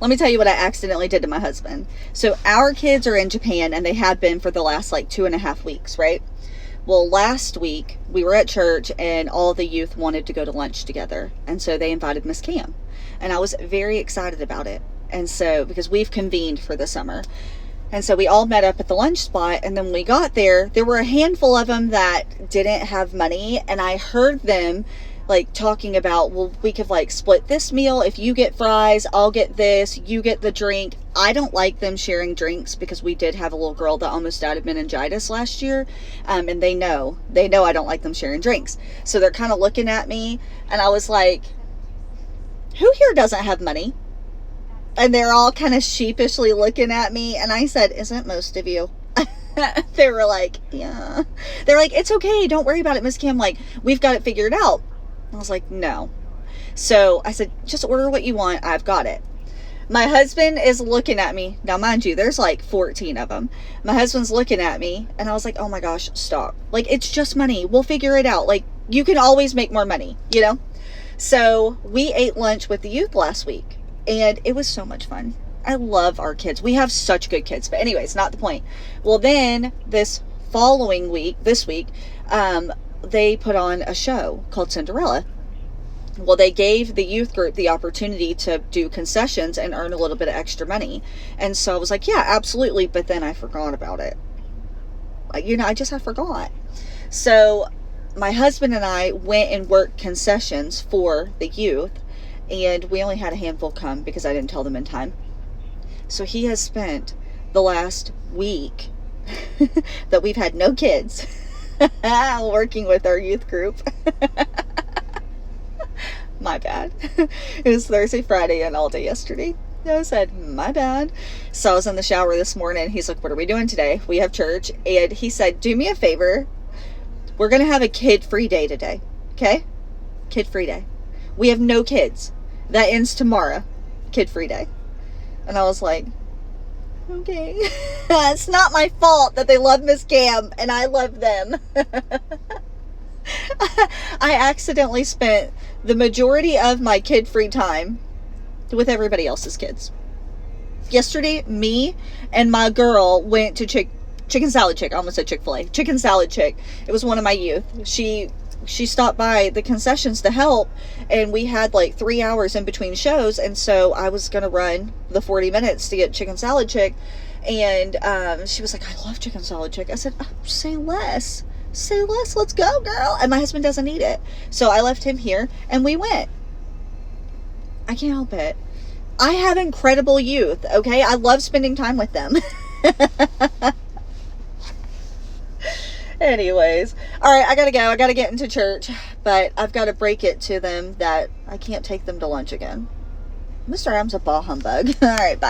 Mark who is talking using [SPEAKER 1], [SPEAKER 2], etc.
[SPEAKER 1] let me tell you what I accidentally did to my husband. So our kids are in Japan, and they have been for the last like 2.5 weeks, right? Well, last week we were at church and all the youth wanted to go to lunch together. And so they invited Miss Cam. And I was very excited about it. And so, because we've convened for the summer. And so we all met up at the lunch spot. And then when we got there were a handful of them that didn't have money. And I heard them like talking about, well, we could like split this meal. If you get fries, I'll get this, you get the drink. I don't like them sharing drinks because we did have a little girl that almost died of meningitis last year. And they know I don't like them sharing drinks. So they're kind of looking at me, and I was like, who here doesn't have money? And they're all kind of sheepishly looking at me. And I said, isn't most of you? They were like, yeah. They're like, it's okay. Don't worry about it, Miss Kim. Like, we've got it figured out. I was like, no. So I said, just order what you want. I've got it. My husband is looking at me. Now, mind you, there's like 14 of them. My husband's looking at me, and I was like, oh my gosh, stop. Like, it's just money. We'll figure it out. Like, you can always make more money, you know? So we ate lunch with the youth last week, and it was so much fun. I love our kids. We have such good kids. But anyways, not the point. Well, then this week, they put on a show called Cinderella. Well, they gave the youth group the opportunity to do concessions and earn a little bit of extra money. And so I was like, yeah, absolutely. But then I forgot about it. I forgot. So my husband and I went and worked concessions for the youth, and we only had a handful come because I didn't tell them in time. So he has spent the last week that we've had no kids working with our youth group. My bad. It was Thursday, Friday, and all day yesterday. I said, my bad. So I was in the shower this morning. He's like, what are we doing today? We have church. And he said, do me a favor. We're going to have a kid-free day today. Okay? Kid-free day. We have no kids. That ends tomorrow. Kid-free day. And I was like, okay. It's not my fault that they love Miss Cam and I love them. I accidentally spent the majority of my kid-free time with everybody else's kids. Yesterday, me and my girl went to Chicken Salad Chick. I almost said Chick-fil-A. Chicken Salad Chick. It was one of my youth. She stopped by the concessions to help, and we had like 3 hours in between shows, and so I was going to run the 40 minutes to get Chicken Salad Chick, and she was like, I love Chicken Salad Chick. I said, oh, say less, let's go, girl. And my husband doesn't eat it, so I left him here, and we went. I can't help it. I have incredible youth, okay? I love spending time with them. Anyways, all right, I gotta go. I gotta get into church, but I've got to break it to them that I can't take them to lunch again. Mr. Adams a ball humbug. All right, bye.